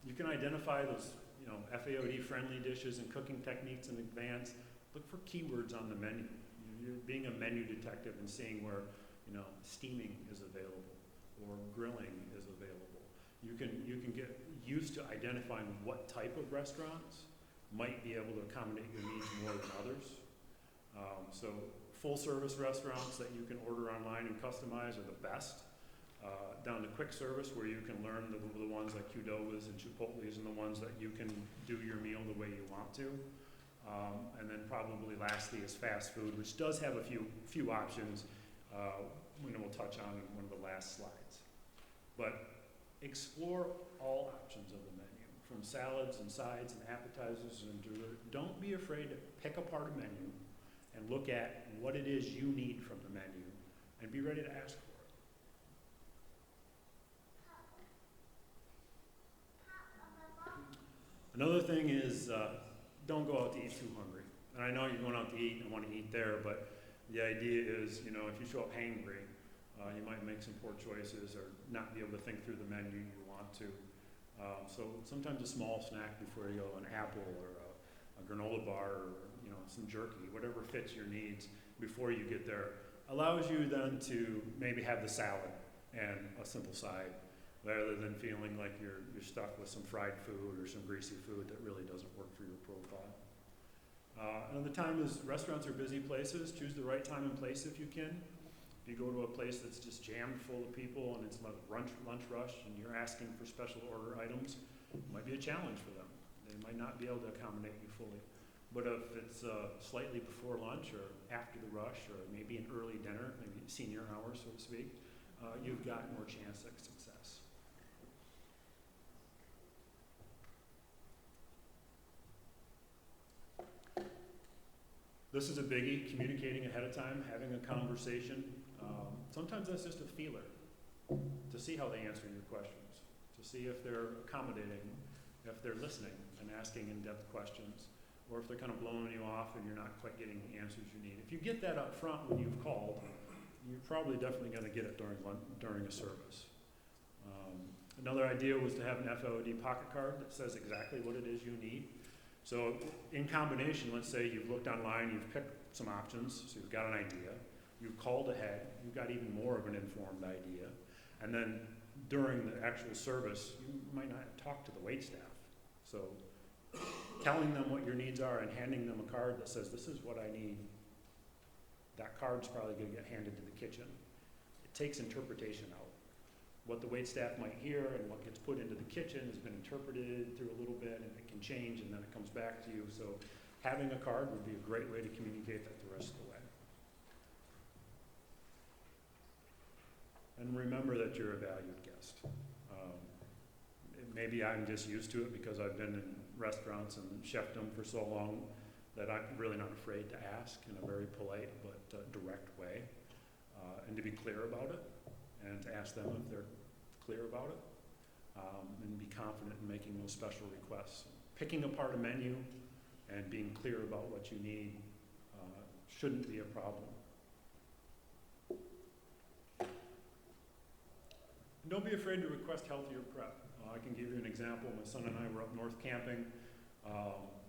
Speaker 2: You can identify those FAOD friendly dishes and cooking techniques in advance. Look for keywords on the menu. You're being a menu detective and seeing where steaming is available or grilling is available. You can get used to identifying what type of restaurants might be able to accommodate your needs more than others. So full-service restaurants that you can order online and customize are the best, down to quick service where you can learn the ones like Qdoba's and Chipotle's and the ones that you can do your meal the way you want to. And then probably lastly is fast food, which does have a few options, we'll touch on in one of the last slides. But explore all options of the menu, from salads and sides and appetizers and dessert. Don't be afraid to pick apart a menu and look at what it is you need from the menu and be ready to ask for it. Another thing is don't go out to eat too hungry. And I know you're going out to eat and want to eat there, but the idea is, if you show up hangry, you might make some poor choices or not be able to think through the menu you want to. So sometimes a small snack before you go, an apple or a granola bar or some jerky, whatever fits your needs before you get there, allows you then to maybe have the salad and a simple side, rather than feeling like you're stuck with some fried food or some greasy food that really doesn't work for your profile. Another time is restaurants are busy places. Choose the right time and place if you can. If you go to a place that's just jammed full of people and it's like lunch rush and you're asking for special order items, it might be a challenge for them. They might not be able to accommodate you fully. But if it's slightly before lunch or after the rush or maybe an early dinner, maybe senior hour, so to speak, you've got more chance at success. This is a biggie, communicating ahead of time, having a conversation. Sometimes that's just a feeler to see how they answer your questions, to see if they're accommodating, if they're listening and asking in-depth questions, or if they're kind of blowing you off and you're not quite getting the answers you need. If you get that up front when you've called, you're probably definitely going to get it during a service. Another idea was to have an FAOD pocket card that says exactly what it is you need. So in combination, let's say you've looked online, you've picked some options, so you've got an idea, you've called ahead, you've got even more of an informed idea, and then during the actual service, you might not talk to the waitstaff. So telling them what your needs are and handing them a card that says, this is what I need, that card's probably going to get handed to the kitchen. It takes interpretation out. What the waitstaff might hear and what gets put into the kitchen has been interpreted through a little bit, and it can change, and then it comes back to you. So having a card would be a great way to communicate that the rest of the way. And remember that you're a valued guest. Maybe I'm just used to it because I've been in restaurants and chefdom for so long that I'm really not afraid to ask in a very polite but direct way, and to be clear about it, and to ask them if they're clear about it, and be confident in making those special requests. Picking apart a menu and being clear about what you need shouldn't be a problem. And don't be afraid to request healthier prep. I can give you an example. My son and I were up north camping,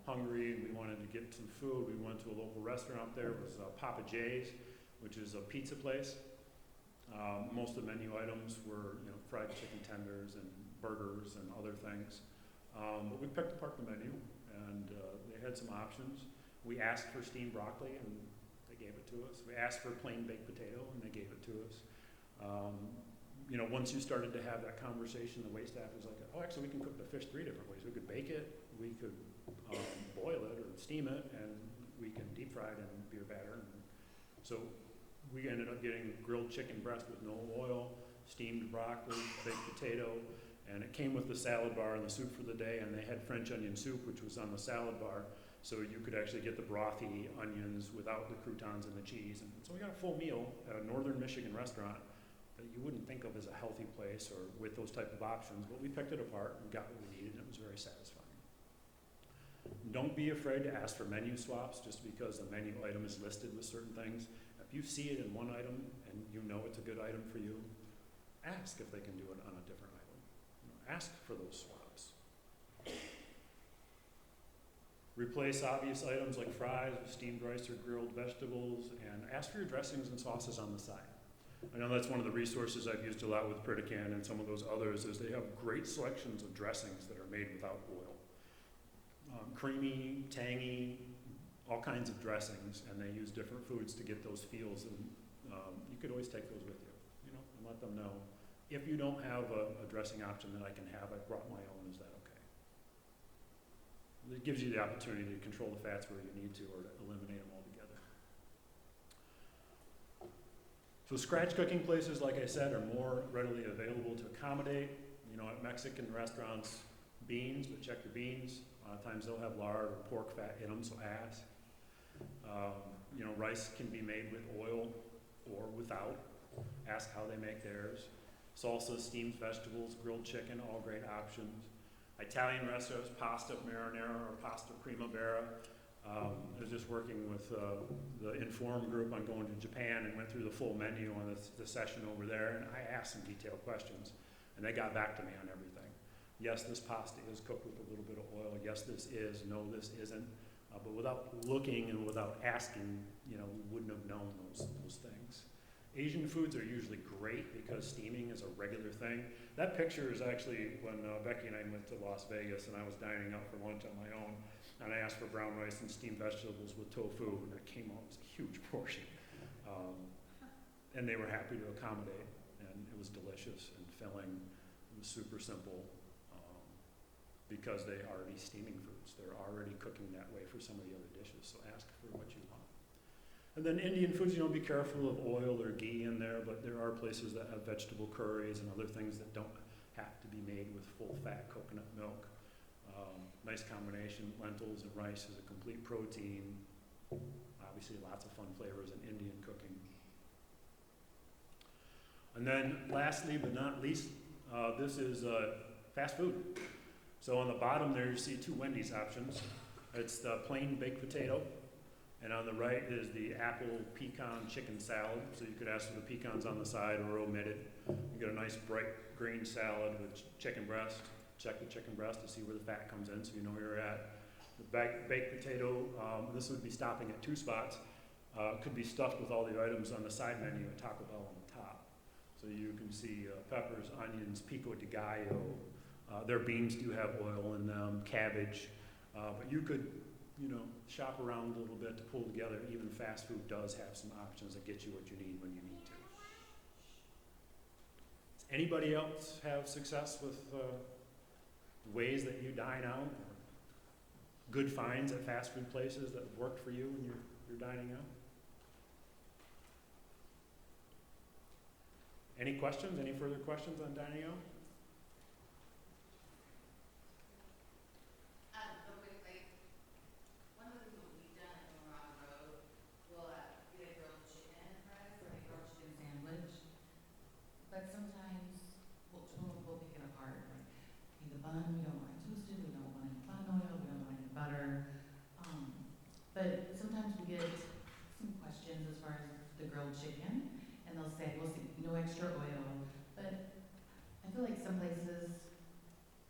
Speaker 2: hungry, and we wanted to get some food. We went to a local restaurant there. It was Papa J's, which is a pizza place. Most of the menu items were fried chicken tenders and burgers and other things. But we picked apart the menu, and they had some options. We asked for steamed broccoli, and they gave it to us. We asked for plain baked potato, and they gave it to us. Once you started to have that conversation, the waitstaff was like, oh, actually, we can cook the fish 3 different ways. We could bake it, we could boil it or steam it, and we can deep fry it in beer batter. And so we ended up getting grilled chicken breast with no oil, steamed broccoli, baked potato, and it came with the salad bar and the soup for the day, and they had French onion soup, which was on the salad bar, so you could actually get the brothy onions without the croutons and the cheese. And so we got a full meal at a northern Michigan restaurant that you wouldn't think of as a healthy place or with those type of options, but we picked it apart and got what we needed, and it was very satisfying. Don't be afraid to ask for menu swaps just because the menu item is listed with certain things. If you see it in one item and you know it's a good item for you, ask if they can do it on a different item. Ask for those swaps. Replace obvious items like fries with steamed rice or grilled vegetables, and ask for your dressings and sauces on the side. I know that's one of the resources I've used a lot with Pritican and some of those others, is they have great selections of dressings that are made without oil. Creamy, tangy, all kinds of dressings, and they use different foods to get those feels, and you could always take those with you, you know, and let them know. If you don't have a dressing option that I can have, I brought my own, is that okay? It gives you the opportunity to control the fats where you need to, or to eliminate them altogether. So scratch cooking places, like I said, are more readily available to accommodate. You know, at Mexican restaurants, beans, but check the beans. A lot of times they'll have lard or pork fat in them, so ask. You know, rice can be made with oil or without. Ask how they make theirs. Salsa, steamed vegetables, grilled chicken, all great options. Italian restaurants, pasta marinara or pasta primavera. I was just working with the Inform group on going to Japan and went through the full menu on the session over there, and I asked some detailed questions, and they got back to me on everything. Yes, this pasta is cooked with a little bit of oil. Yes, this is. No, this isn't. But without looking and without asking, you know, we wouldn't have known those things. Asian foods are usually great because steaming is a regular thing. That picture is actually when Becky and I went to Las Vegas, and I was dining out for lunch on my own, and I asked for brown rice and steamed vegetables with tofu, and it came out as a huge portion. And they were happy to accommodate, and it was delicious and filling. It was super simple. Because they are already steaming foods. They're already cooking that way for some of the other dishes, so ask for what you want. And then Indian foods, you know, be careful of oil or ghee in there, but there are places that have vegetable curries and other things that don't have to be made with full-fat coconut milk. Nice combination, lentils and rice is a complete protein. Obviously lots of fun flavors in Indian cooking. And then lastly but not least, this is fast food. So on the bottom there you see two Wendy's options. It's the plain baked potato, and on the right is the apple pecan chicken salad. So you could ask for the pecans on the side or omit it. You get a nice bright green salad with chicken breast. Check the chicken breast to see where the fat comes in so you know where you're at. The baked potato, this would be stopping at 2 spots. Could be stuffed with all the items on the side menu at Taco Bell on the top. So you can see peppers, onions, pico de gallo. Their beans do have oil in them, cabbage, but you could, you know, shop around a little bit to pull together. Even fast food does have some options that get you what you need when you need to. Does anybody else have success with ways that you dine out, or good finds at fast food places that have worked for you when you're dining out? Any questions? Any further questions on dining out?
Speaker 11: But sometimes we'll pick it apart. Like, okay, the bun, we don't want it toasted, we don't want any bun oil, we don't want any butter. But sometimes we get some questions as far as the grilled chicken, and we'll say no extra oil. But I feel like some places,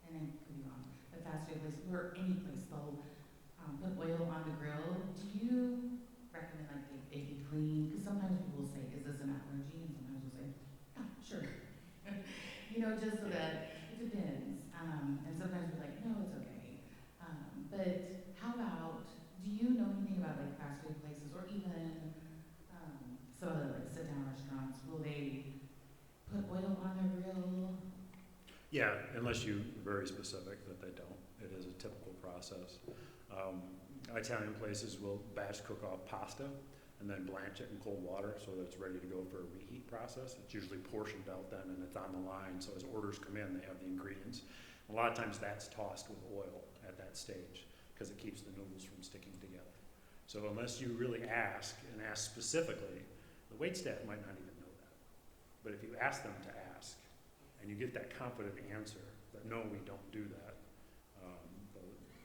Speaker 11: and I could be wrong, but fast food places or any place, they'll put oil on the grill. Do you recommend like they bake it clean? Because sometimes people will say, is this an allergy? And sometimes we'll say, sure. You know, just so that it depends. And sometimes we're like, no, it's okay. But how about, do you know anything about like fast food places or even some other like sit down restaurants? Will they put oil on their grill?
Speaker 2: Yeah, unless you're very specific that they don't. It is a typical process. Italian places will batch cook off pasta and then blanch it in cold water so that it's ready to go for a reheat process. It's usually portioned out then and it's on the line, so as orders come in, they have the ingredients. A lot of times that's tossed with oil at that stage because it keeps the noodles from sticking together. So unless you really ask, and ask specifically, the waitstaff might not even know that. But if you ask them to ask, and you get that confident answer that no, we don't do that.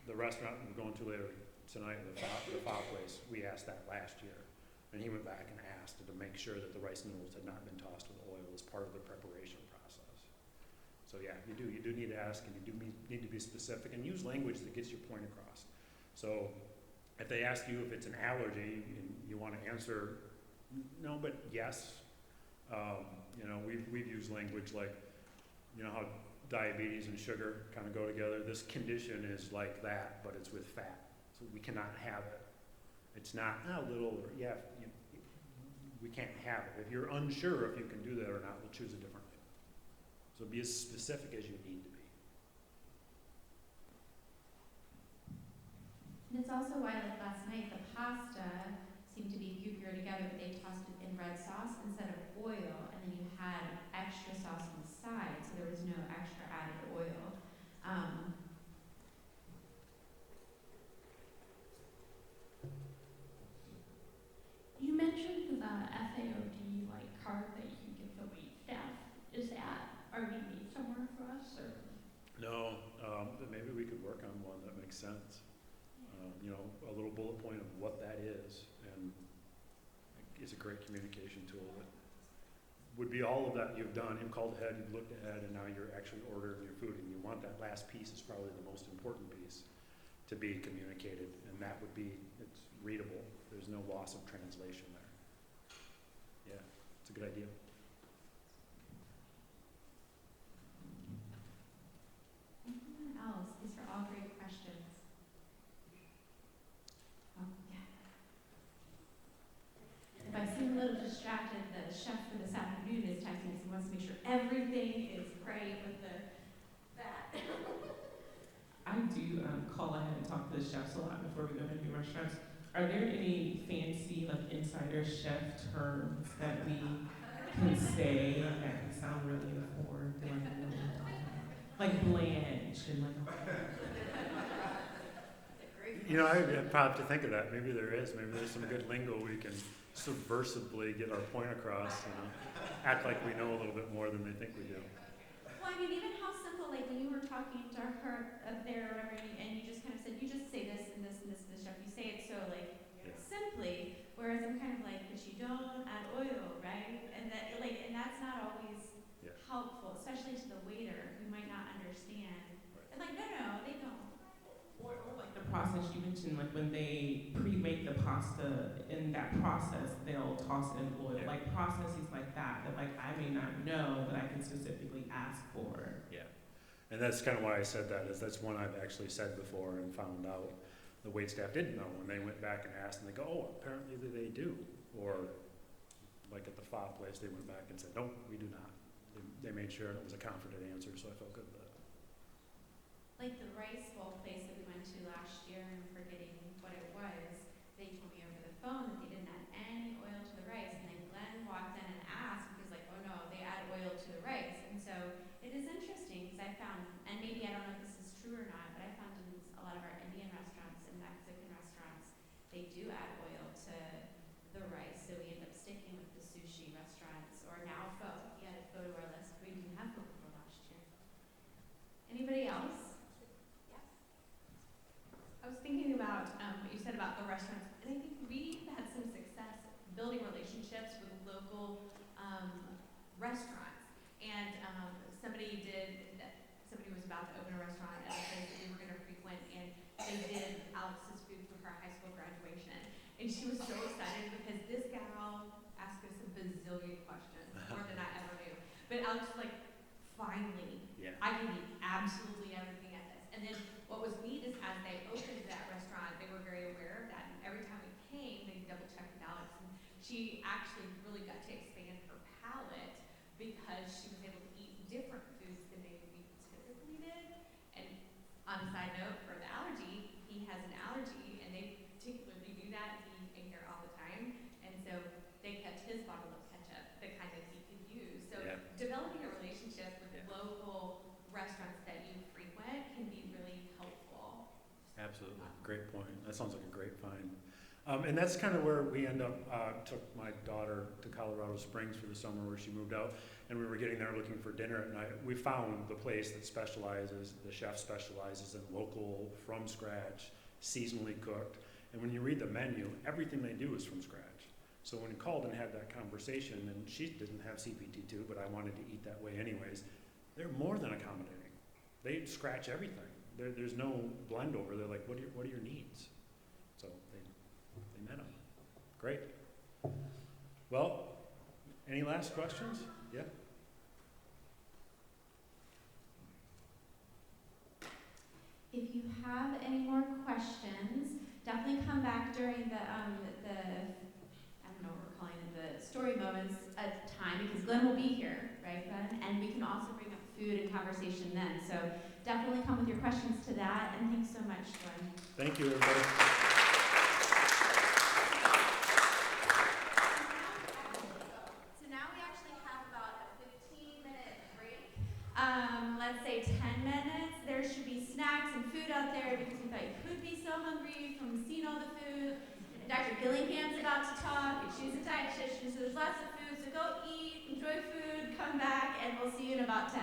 Speaker 2: The restaurant we're going to later tonight, the FAOD place, we asked that last year. And he went back and asked to make sure that the rice noodles had not been tossed with oil as part of the preparation process. So yeah, you do need to ask, and you do need to be specific and use language that gets your point across. So if they ask you if it's an allergy and you want to answer no, but yes, you know, we've used language like, you know how diabetes and sugar kind of go together. This condition is like that, but it's with fat. So we cannot have it. It's not a little, or yeah, we can't have it. If you're unsure if you can do that or not, we'll choose a different way. So be as specific as you need to be.
Speaker 9: And it's also why, like last night, the pasta seemed to be goopier together, but they tossed it in red sauce instead of oil, and then you had extra sauce on the side, so there was no extra added oil.
Speaker 8: You mentioned the FAOD card that you can give the wait staff. Is that already made somewhere for us, or?
Speaker 2: No, but maybe we could work on one that makes sense. A little bullet point of what that is, and it's a great communication tool that would be all of that you've done. You've called ahead, you've looked ahead, and now you're actually ordering your food, and you want that last piece is probably the most important piece to be communicated, and that would be, it's readable. There's no loss of translation there. Yeah, it's a good idea.
Speaker 9: Anyone else? These are all great questions. Oh, yeah. If I seem a little distracted, the chef for this afternoon is texting because he wants to make sure everything is great with that.
Speaker 4: I do call ahead and talk to the chefs a lot before we go to new restaurants. Are there any fancy, insider chef terms that we can say that sound really informed? Like Blanche and
Speaker 2: I probably have to think of that. Maybe there is. Maybe there's some good lingo we can subversively get our point across, act like we know a little bit more than they think we do.
Speaker 9: Well, I mean, even how simple, like when you were talking to her up there or whatever, and you just kind of said, you just say this and this and this and this stuff. You say it so simply, whereas I'm kind of like, but you don't add oil, right? And and that's not always helpful, especially to the waiter who might not understand. And no, they don't.
Speaker 4: Or the process you mentioned, when they pre-make the pasta, in that process, they'll toss in oil.
Speaker 2: Yeah.
Speaker 4: Processes like that I may not know, but I can specifically ask for.
Speaker 2: Yeah. And that's kind of why I said that, is that's one I've actually said before and found out the waitstaff didn't know when they went back and asked, and they go, oh, apparently they do. Or like at the FAOD place, they went back and said, no, we do not. They made sure it was a confident answer, so I felt good about it.
Speaker 9: Like the rice bowl place that we went to last year, and forgetting what it was, they told me over the phone that they didn't add any oil to the rice, and then Glenn walked in and asked, because oh no, they add oil to the rice. And so it is interesting, because I found, and maybe I don't know if this is true or not, but I found in a lot of our Indian restaurants and Mexican restaurants, they do add oil to the rice, so we end up sticking with the sushi restaurants, or now pho. He added pho to our list. We didn't have pho for last year. Anybody else?
Speaker 3: I was thinking about what you said about the restaurants, and I think we've had some success building relationships with local restaurants. And somebody was about to open a restaurant at a place that we were going to frequent, and they did Alex's food for her high school graduation. And she was so excited because this gal asked us a bazillion questions, more than I ever knew. But Alex was like, finally, I can eat absolutely everything at this. And then what was neat is as they opened that restaurant, they were very aware of that. And every time we came, they double checked with Alex. And she actually really got to expand her palate because she was able to eat different foods than maybe we typically did. And on a side note, for the allergy, he has an allergy, and they particularly do that. He ate there all the time. And so they kept his bottle of ketchup, the kind that he could use. So developing a relationship with local restaurants that you frequent can be really helpful.
Speaker 2: Absolutely. Great point. That sounds like a great find. And that's kind of where we end up, took my daughter to Colorado Springs for the summer where she moved out, and we were getting there looking for dinner at night. We found the place that the chef specializes in local, from scratch, seasonally cooked. And when you read the menu, everything they do is from scratch. So when we called and had that conversation, and she didn't have CPT2, but I wanted to eat that way anyways, they're more than accommodating. They scratch everything. There's no blend over. They're like, what are your needs? So they met them. Great. Well, any last questions? Yeah.
Speaker 9: If you have any more questions, definitely come back during the I don't know what we're calling it, the story moments time, because Glenn will be here, right, Glenn? And we can also bring up food and conversation then. So definitely come with your questions to that, and thanks so much, Glenn.
Speaker 2: Thank you, everybody.
Speaker 9: So now we actually have about a 15-minute break. Let's say 10 minutes. There should be snacks and food out there because we thought you could be so hungry from seeing all the food. And Dr. Gillingham's about to talk, and she's a dietitian, so there's lots of food. So go eat, enjoy food, come back, and we'll see you in about 10.